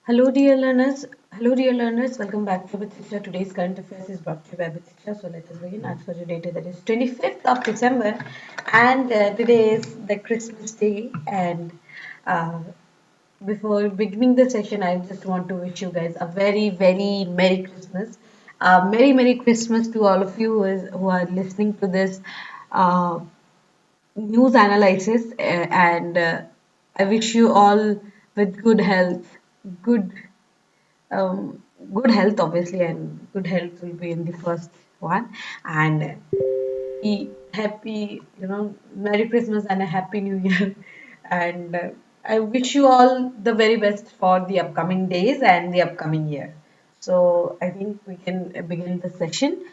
Hello, dear learners. Hello, dear learners. Welcome back to Abhitiksha. Today's current affairs is brought to you by Abhitiksha. So let us begin. As for the date, that is 25th of December, and today is the Christmas day. And uh, before beginning the session, I just want to wish you guys a very, very Merry Christmas. Merry Christmas to all of you who are listening to this uh, news analysis, and I wish you all with good health, good um, good health obviously, and good health will be in the first one. And happy, Merry Christmas and a Happy New Year. And I wish you all the very best for the upcoming days and the upcoming year. So I think we can begin the session.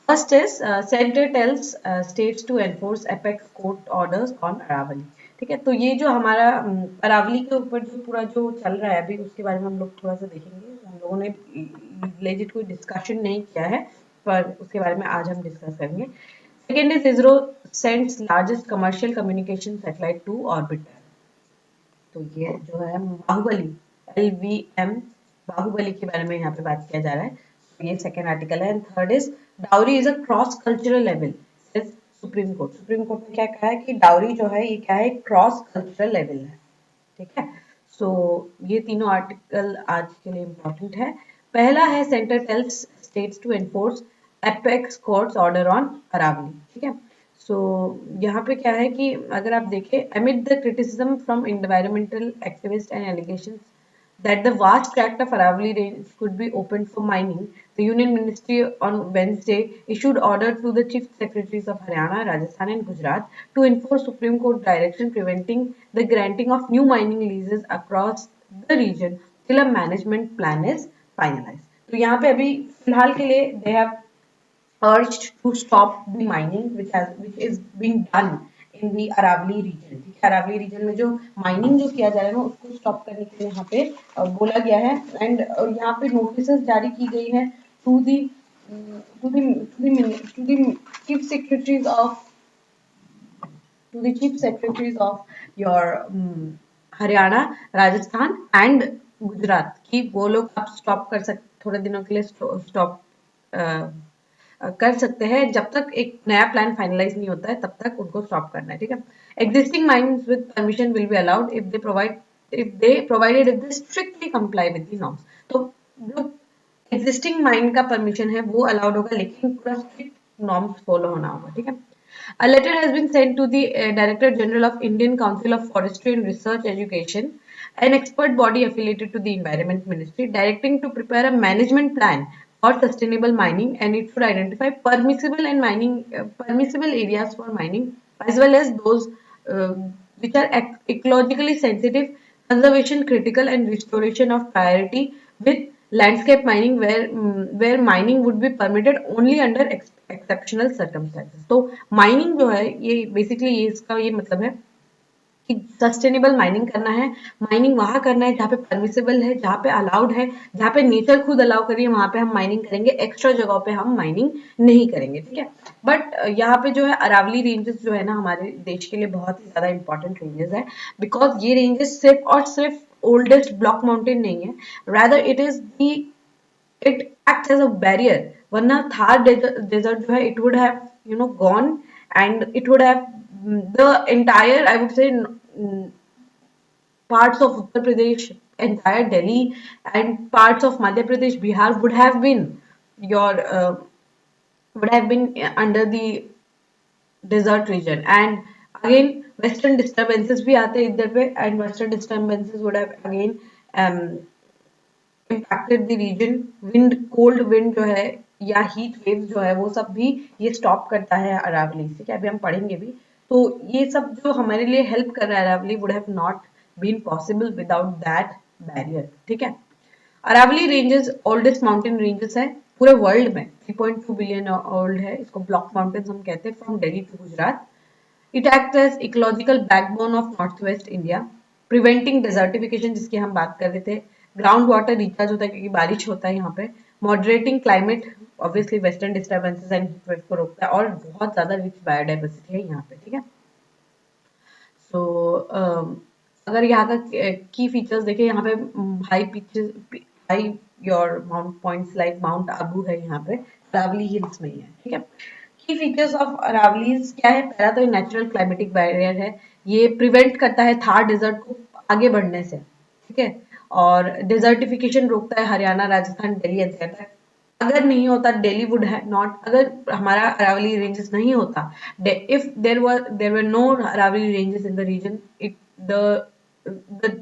First is center tells states to enforce apex court orders on Aravali. ठीक है, तो ये जो हमारा अरावली के ऊपर जो पूरा जो चल रहा है अभी, उसके बारे में हम लोग थोड़ा सा देखेंगे। हम लोगों ने लेजिट कोई डिस्कशन नहीं किया है, पर उसके बारे में आज हम डिस्कस करेंगे। Second is ISRO sends largest commercial communication satellite to orbit. तो ये जो है बाहुबली, LVM बाहुबली के बारे में यहाँ पे बात किया जा रहा है। तो ये सेकेंड आर्टिकल है। And third is dowry is a cross cultural level, supreme court. Supreme court ने क्या कहा है कि डाउरी जो है ये क्या है, क्रॉस कल्चरल लेवल है। ठीक है, सो ये तीनों आर्टिकल आज के लिए इम्पोर्टेंट है। पहला है centre tells states to enforce apex courts order on Aravalli. ठीक है, सो यहाँ पे क्या है कि अगर आप देखें, amid the criticism from environmental activists and allegations that the vast tract of Aravalli Range could be opened for mining, the Union Ministry on Wednesday issued order to the Chief Secretaries of Haryana, Rajasthan and Gujarat to enforce Supreme Court direction preventing the granting of new mining leases across the region till a management plan is finalized. तो यहाँ पे अभी फिलहाल के लिए they have urged to stop the mining which is being done in the Aravali region। ठीक है, Aravalli reason में जो माइनिंग जो किया जा रहा है ना, उसको स्टॉप करने के लिए यहाँ पे बोला गया है। एंड यहाँ पे नोटिस जारी की गई है to the to the chief secretaries of to the chief secretaries of your Haryana, Rajasthan and Gujarat कि वो लोग अब स्टॉप कर सकते, थोड़े दिनों के लिए स्टॉप कर सकते हैं। जब तक एक नया प्लान फाइनलाइज नहीं होता है तब तक उनको स्टॉप करना है। ठीक है, existing mines with permission will be allowed if they provided if they strictly comply with the norms. तो जो एग्जिस्टिंग माइंड का परमिशन है वो अलाउड होगा, लेकिन पूरा स्ट्रिक्ट नॉर्म्स फॉलो होना होगा। ठीक है, a letter has been sent to the Director General of Indian Council of Forestry and Research Education, an expert body affiliated to the Environment Ministry, directing to prepare a management plan for sustainable mining, and it should identify permissible areas for mining as well as those uh, which are ecologically sensitive, conservation critical, and restoration of priority with landscape mining where mining would be permitted only under exceptional circumstances। तो mining जो है ये basically ये इसका ये मतलब है कि सस्टेनेबल माइनिंग करना है। माइनिंग वहां करना है जहाँ पे परमिसिबल है, जहाँ पे अलाउड है, जहाँ पे नेचर खुद अलाउ करिए वहां पे हम माइनिंग करेंगे, एक्स्ट्रा जगह पे हम माइनिंग नहीं करेंगे। ठीक है, बट यहाँ पे जो है अरावली रेंजेस जो है ना हमारे देश के लिए बहुत ही ज्यादा इंपॉर्टेंट रेंजेस है, बिकॉज ये रेंजेस सिर्फ और सिर्फ ओल्डेस्ट ब्लॉक माउंटेन नहीं है, rather it acts as a barrier। वरना थार डेजर्ट जो है it would have gone, and it would have the entire, I would say, parts of Uttar Pradesh, entire Delhi, and parts of Madhya Pradesh, Bihar your would have been under the desert region। And again western disturbances भी आते हैं इधर पे, and western disturbances would have again um, impacted the region। wind, cold wind जो है या heat waves जो है वो सब भी ये stop करता है अरावली से। क्या अभी हम पढ़ेंगे भी, तो ये सब जो हमारे लिए हेल्प कर रहा है Aravalli would have not been possible without that barrier। ठीक है, Aravalli ranges oldest mountain ranges है पूरे वर्ल्ड में, 3.2 बिलियन ओल्ड है। इसको ब्लॉक माउंटेन्स हम कहते हैं, from Delhi to Gujarat. It act as ecological backbone of north west India, preventing desertification जिसकी हम बात कर रहे थे, ग्राउंड वाटर रिचार्ज होता है क्योंकि बारिश होता है यहाँ पे, moderating climate, obviously western disturbances and heat wave को रोकता है, और बहुत ज्यादा रिच बायोडाइवर्सिटी है यहाँ पे। ठीक है, सो अगर यहाँ का की फीचर्स देखें, यहाँ पे high pitches, high your mount points like mount Abu है यहाँ पे, अरावली हिल्स में ही है, ठीक है। की फीचर्स ऑफ अरावलीज क्या है? पहला तो नेचुरल क्लाइमेटिक बैरियर है, ये प्रिवेंट करता है थार डेजर्ट को आगे बढ़ने से, ठीक है। और डेजर्टिफिकेशन रोकता है हरियाणा, राजस्थान, दिल्ली एटसेट्रा। अगर नहीं होता, दिल्ली वुड है नॉट, अगर हमारा अरावली रेंजेस नहीं होता, if there were no Aravalli ranges in the region, it the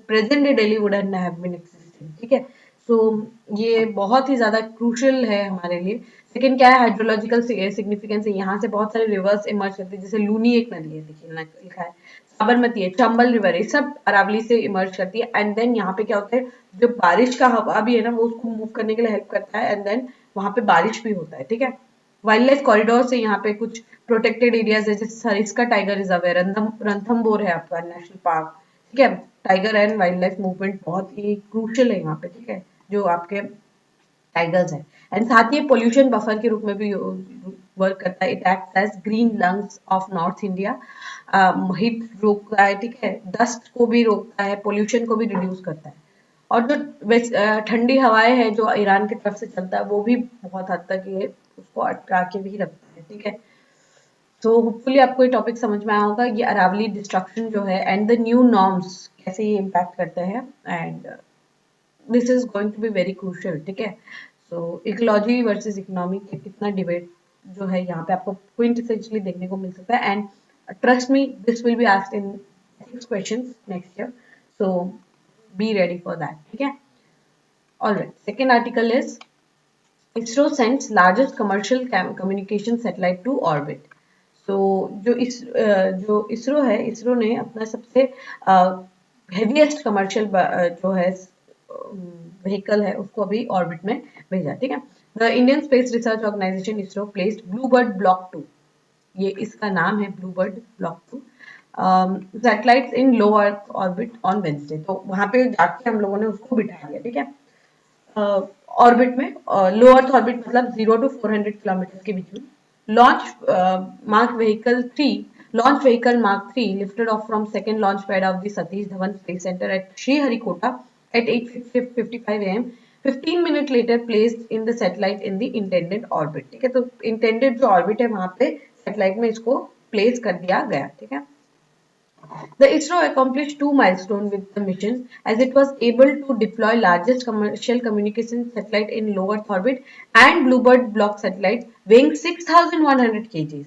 present day Delhi would have been existing, ठीक है। सो ये बहुत ही ज्यादा क्रूशियल है हमारे लिए। सेकंड क्या है? हाइड्रोलॉजिकल सिग्निफिकेंस है, यहाँ से बहुत सारे रिवर्स इमर्ज करते हैं, जैसे लूनी एक नदी है, देखिए लिखा है, साबरमती है, चंबल रिवर है, सब अरावली से इमर्ज करती है। एंड देन यहाँ पे क्या होता है, जो बारिश का हवा भी है ना, वो उसको मूव करने के लिए हेल्प करता है, एंड देन वहां पे बारिश भी होता है, ठीक है। वाइल्ड लाइफ कॉरिडोर से यहाँ पे कुछ प्रोटेक्टेड एरियाज है, जैसे सरिस्का टाइगर रिजर्व है, रणथंभौर है आपका नेशनल पार्क, ठीक है। Tiger and wild life movement बहुत ही क्रूशियल है यहाँ पे, ठीक है, जो आपके टाइगर्स है। एंड साथ ही पोल्यूशन बफर के रूप में भी वर्क करता है, it acts as green lungs of north India, heat रोकता है, ठीक है, डस्ट को भी रोकता है, पोल्यूशन को भी रिड्यूस करता है। और जो ठंडी हवाएं हैं जो ईरान की तरफ से चलता है, वो भी बहुत हद तक ये उसको अटका के भी रखता है, ठीक है। तो होपफुली आपको ये टॉपिक समझ में आया होगा, ये अरावली डिस्ट्रक्शन जो है एंड द न्यू नॉर्म्स कैसे ये इम्पैक्ट करते हैं, and this is going to be very crucial, ठीक है। सो इकोलॉजी वर्सेस इकोनॉमी के कितना डिबेट जो है यहाँ पे आपको क्विंट एसेंशियली देखने को मिल सकता है, and trust me this will be asked in 6 questions next year, so be ready for that, ठीक है। Alright, second article is ISRO sends largest commercial communication satellite to orbit. So जो इसरो है, इसरो ने अपना सबसे हेवीएस्ट कमर्शियल जो है vehicle है उसको अभी ऑर्बिट में भेजा, ठीक है। The Indian space research organisation ISRO placed Bluebird block 2, ये इसका नाम है Bluebird block 2 satellites in low earth orbit on Wednesday. तो वहां पे जाके हम लोगों ने उसको बिठा दिया, ठीक है, ऑर्बिट में, लो अर्थ ऑर्बिट मतलब 0 to 400 किलोमीटर के बीच में। Launch mark vehicle 3 launch vehicle mark 3 lifted of from second launch pad of the Satish Dhawan space centre at Sriharikota at 8:55 a.m. 15 minute later placed in the satellite in the intended orbit, ठीक है। तो intended जो orbit है वहां पे satellite में इसको place कर दिया गया, ठीक है। The ISRO accomplished two milestones with the mission, as it was able to deploy largest commercial communication satellite in low Earth orbit and Bluebird block satellite weighing 6,100 kgs.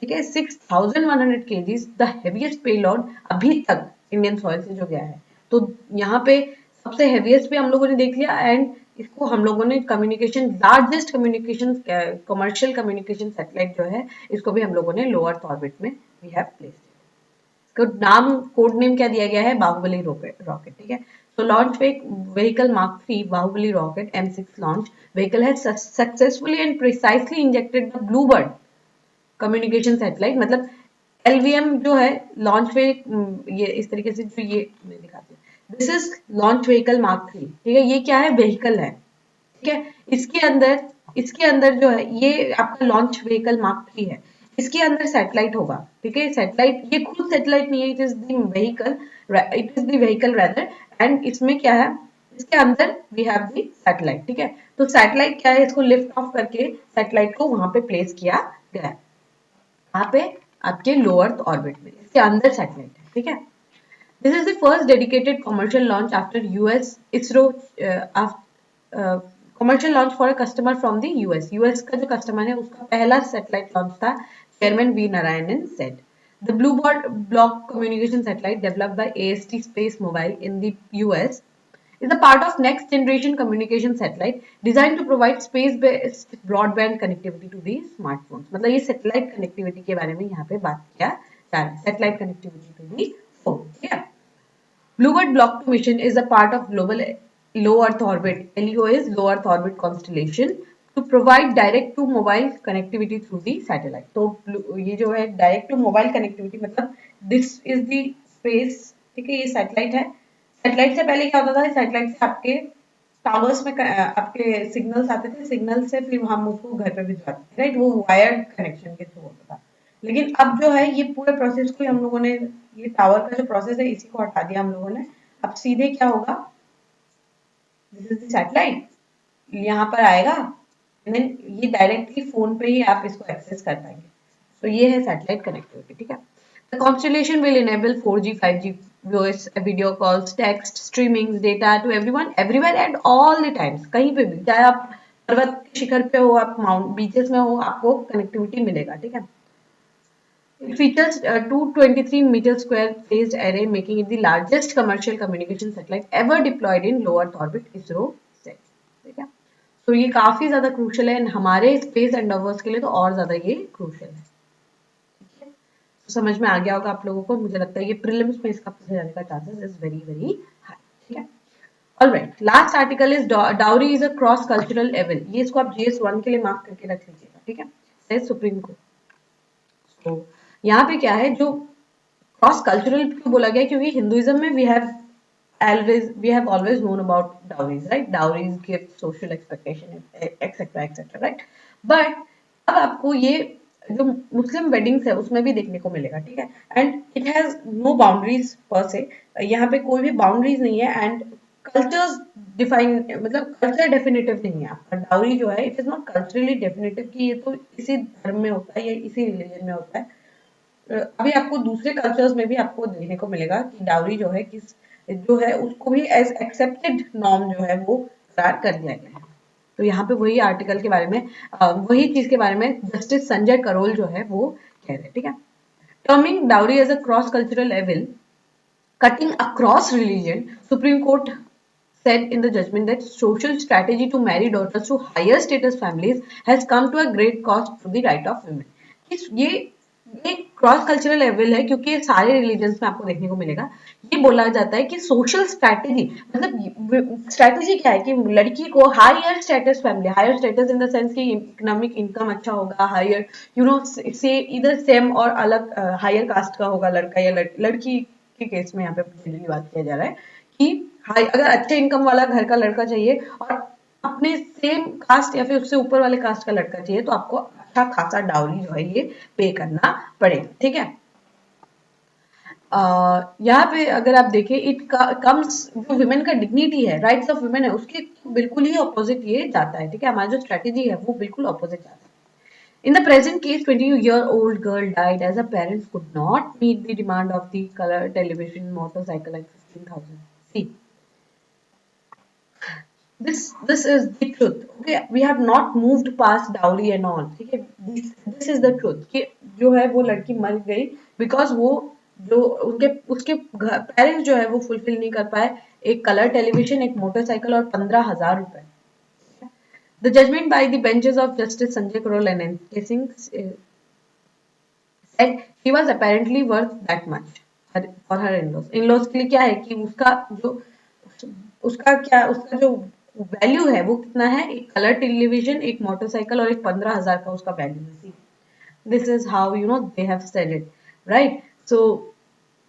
ठीक है, 6,100 kgs, the heaviest payload अभी तक Indian soil से जो गया है। तो यहाँ पे सबसे हेवीएस्ट भी हम लोगों ने देख लिया, एंड इसको हम लोगों ने communication, largest communication commercial communication satellite जो है, इसको भी हम लोगों ने लो अर्थ ऑर्बिट में we have placed. Code name क्या दिया गया है? बाहुबली रॉकेट, ठीक है। So launch vehicle Mark 3 Bahubali rocket M6 launch vehicle has successfully and precisely injected the Bluebird communication satellite, मतलब LVM जो है लॉन्च वे, ये इस तरीके से जो ये मैं दिखाती हूँ, this is launch vehicle mark 3, ठीक है। ये क्या है? व्हीकल है, ठीक है। इसके अंदर जो है ये आपका लॉन्च व्हीकल मार्क 3 है, इसके अंदर सैटेलाइट होगा, ठीक है। सैटेलाइट ये खुद सैटेलाइट नहीं है, it is the vehicle, it is the vehicle rather, and इसमें क्या है? इसके अंदर वी हैव द सैटेलाइट, ठीक है। तो सैटेलाइट क्या है? इसको लिफ्ट ऑफ करके सैटेलाइट को वहां पे प्लेस किया गया है, वहां पे आपके लो अर्थ ऑर्बिट में, इसके अंदर सैटेलाइट है, ठीक है। This is the first dedicated commercial launch after US ISRO commercial launch for a customer from the US. US का जो कस्टमर है उसका पहला सैटेलाइट लॉन्च था, chairman V Narayanan said. The Bluebird block communication satellite developed by AST Space Mobile in the US is a part of next generation communication satellite designed to provide space-based broadband connectivity to the smartphones. मतलब ये satellite connectivity के बारे में यहाँ पे बात किया जा रहा है, satellite connectivity to the phone, ठीक है। Bluebird Block 2 mission is a part of global low Earth orbit. LEO is low Earth orbit constellation to provide direct to mobile connectivity through the satellite. तो ये जो है direct to mobile connectivity मतलब this is the space, ठीक है, ये satellite है। Satellite से पहले क्या होता था? सैटेलाइट से आपके टावर्स में आपके सिग्नल्स आते थे, सिग्नल से फिर हम उसको घर पे भिजवाते थे, राइट, वो वायर्ड कनेक्शन के थ्रू होता था। लेकिन अब जो है ये पूरे प्रोसेस को हम लोगों ने, ये टावर का जो प्रोसेस है इसी को हटा दिया हम लोगों ने। अब सीधे क्या होगा, दिस इज द सैटेलाइट, यहाँ पर आएगा, एंड देन ये डायरेक्टली फोन पे ही आप इसको एक्सेस कर पाएंगे। तो ये है सैटेलाइट कनेक्टिविटी, ठीक है। The constellation will enable 4G 5G voice video calls, text streaming data to everyone everywhere at all the times, कहीं पे भी, चाहे आप पर्वत के शिखर पे हो, आप माउंट बीचेस में हो, आपको कनेक्टिविटी मिलेगा, ठीक है। It features a 223-meter square phased array, making it the largest commercial communication satellite ever deployed in low Earth orbit, ISRO said. ठीक है, तो ये काफी ज्यादा क्रूशल है हमारे स्पेस एंडोवर्स के लिए, तो और ज्यादा ये क्रूशल है, ठीक है। तो समझ में आ गया होगा आप लोगों को, मुझे लगता है ये प्रीलिम्स में इसका पूछे जाने का chances is very very high, ठीक है। Alright, last article is dowry is a cross cultural evil, ये इसको आप GS1 के लिए मार्क करके रख लीजिएगा, ठीक है, सेज सुप्रीम कोर्ट। तो यहाँ पे क्या है, जो क्रॉस कल्चरल क्यों बोला गया, क्योंकि हिंदुइज्म में we have always known about dowries, right, dowries gift, social expectation etcetera etcetera, right. But अब आपको ये जो मुस्लिम वेडिंग्स है उसमें भी देखने को मिलेगा, ठीक है। And it has no boundaries per se, यहाँ पे कोई भी बाउंड्रीज नहीं है, एंड कल्चर्स डिफाइन, मतलब कल्चर डेफिनेटिव नहीं है आपका। डाउरी जो है it is not culturally definitive कि ये तो इसी धर्म में होता है या इसी रिलीजन में होता है। अभी आपको दूसरे कल्चर्स में भी आपको देखने को मिलेगा कि डाउरी जो है किस, जो है उसको भी एज एक्सेप्टेड नॉर्म जो है वो करार कर दिया गया है। तो यहाँ पे वही आर्टिकल के बारे में, वही चीज के बारे में जस्टिस संजय करोल जो है वो कह रहे हैं, ठीक है। Terming dowry as a cross cultural evil cutting across religion, Supreme Court said in the judgment that social strategy to marry daughters to higher status families has come to a great cost to the right of women. ये एक cross cultural level है, क्योंकि ये सारे religions में आपको देखने को मिलेगा। ये बोला जाता है कि सोशल स्ट्रैटेजी, मतलब स्ट्रैटेजी क्या है कि लड़की को higher status family, higher status in the sense कि इकोनॉमिक इनकम अच्छा होगा, हायर यू नो से इधर सेम और अलग हायर कास्ट का होगा लड़का या लड़की के केस में यहाँ पे जनरली बात किया जा रहा है कि हाई, अगर अच्छे इनकम वाला घर का लड़का चाहिए और अपने सेम कास्ट या फिर उससे ऊपर वाले कास्ट का लड़का चाहिए, तो आपको अच्छा खासा डाउरी जो है ये पे करना पड़ेगा, ठीक है। यहाँ पे अगर आप देखें, इट कम्स, जो वुमेन का डिग्निटी है, राइट्स ऑफ वुमेन है, उसके बिल्कुल ही ऑपोजिट ये जाता है, ठीक है। हमारा जो स्ट्रेटेजी है वो बिल्कुल ऑपोजिट जाता है। In the present case, 22-year-old girl died as her parents could not meet the demand of the color television, motorcycle, and 15,000. See, this is the truth. Okay, we have not moved past dowry and all. ठीक है, this is the truth कि जो है वो लड़की मर गई because वो जो उनके उसके पेरेंट्स जो है वो फुलफिल नहीं कर पाए एक कलर टेलीविजन, एक मोटरसाइकिल और 15,000 रुपए। The judgment by the benches of Justice Sanjay Karol and N.K. Singh said he was apparently worth that much for her in-laws. In-laws के लिए क्या है कि उसका जो वैल्यू है वो कितना है, एक कलर टेलीविजन, एक मोटरसाइकिल और एक 15,000 का उसका वैल्यू है। This is how they have said it, right? So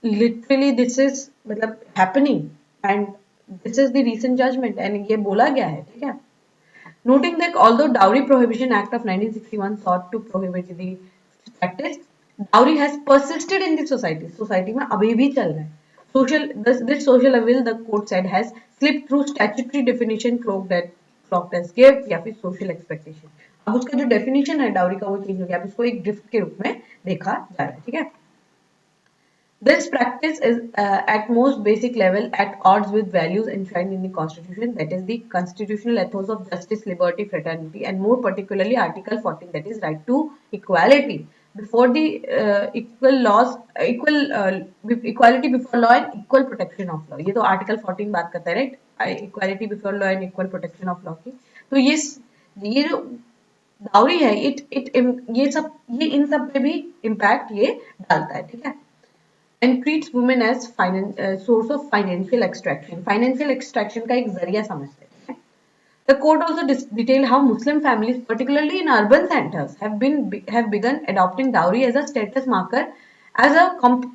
literally this is मतलब happening, and this is the recent judgment, and ये बोला गया है, ठीक है। Noting that although Dowry Prohibition Act of 1961 sought to prohibit the practice, dowry has persisted in the society. Society में अभी भी चल रहा है. This social evil, the court said, has slipped through statutory definition clocked as gift या फिर social expectation. अब उसका जो definition है dowry का वो चेंज हो गया, अब उसको एक gift के रूप में देखा जा रहा है, ठीक है। This practice is at most basic level at odds with values enshrined in the Constitution, that is the constitutional ethos of justice, liberty, fraternity, and more particularly Article 14, that is right to equality before the equality before law and equal protection of law. ये तो Article 14 बात करता है, right? Equality before law and equal protection of law की। तो ये जो dowry है, ये इन सब पे भी इम्पैक्ट ये डालता है, ठीक है। And treats women as source of financial extraction. Financial extraction का एक जरिया समझते हैं। The court also detailed how Muslim families, particularly in urban centers, have begun adopting dowry as a status marker, as a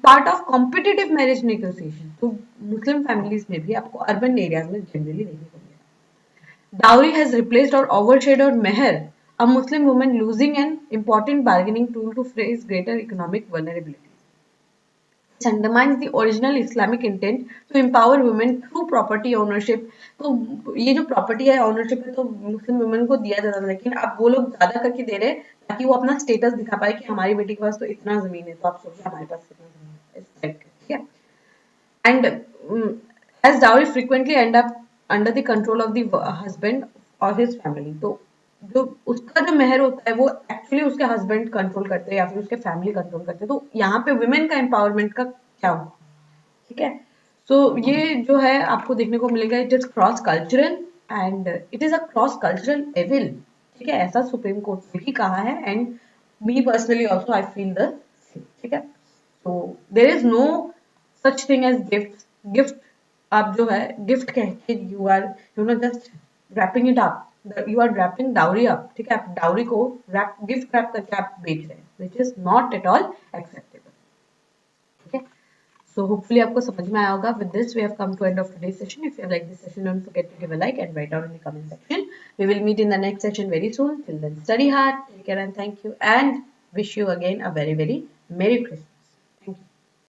part of competitive marriage negotiation. तो Muslim families में भी आपको urban areas में generally देखने को मिलेगा। Dowry has replaced or overshadowed meher a Muslim woman losing an important bargaining tool to face greater economic vulnerability. Which undermines the original Islamic intent to empower women through property ownership. तो ये जो property है ownership है तो Muslim women को दिया जाता था, लेकिन अब वो लोग ज्यादा करके दे रहे हैं ताकि वो अपना स्टेटस दिखा पाए कि हमारी बेटी के पास तो इतना जमीन है, तो आप सोचिए हमारे पास कितना जमीन है, इस टाइप का, ठीक है. And as dowry frequently end up under the control of the husband or his family. तो जो उसका जो मेहर होता है वो एक्चुअली उसके हस्बैंड कंट्रोल करते हैं या फिर उसके फैमिली कंट्रोल करते हैं. तो यहाँ पे वुमेन का एम्पावरमेंट का क्या होगा, ठीक है. सो ये जो है आपको देखने को मिलेगा, it is cross cultural and it is a cross cultural evil, ठीक है, ऐसा सुप्रीम कोर्ट ने भी कहा है. And me personally also I feel the, ठीक है. So there is no such thing as gift. Gift आप जो है गिफ्ट कह के you are just wrapping it up, you are wrapping dowry up, ठीक है. आप डाउरी को रैप गिफ्ट रैप करके आप बेच रहे हैं, which is not at all acceptable, ठीक है. So hopefully आपको समझ में आया होगा. With this we have come to end of today's session. If you have liked this session, don't forget to give a like and write down in the comment section. We will meet in the next session very soon. Till then, study hard, take care and thank you, and wish you again a very very Merry Christmas.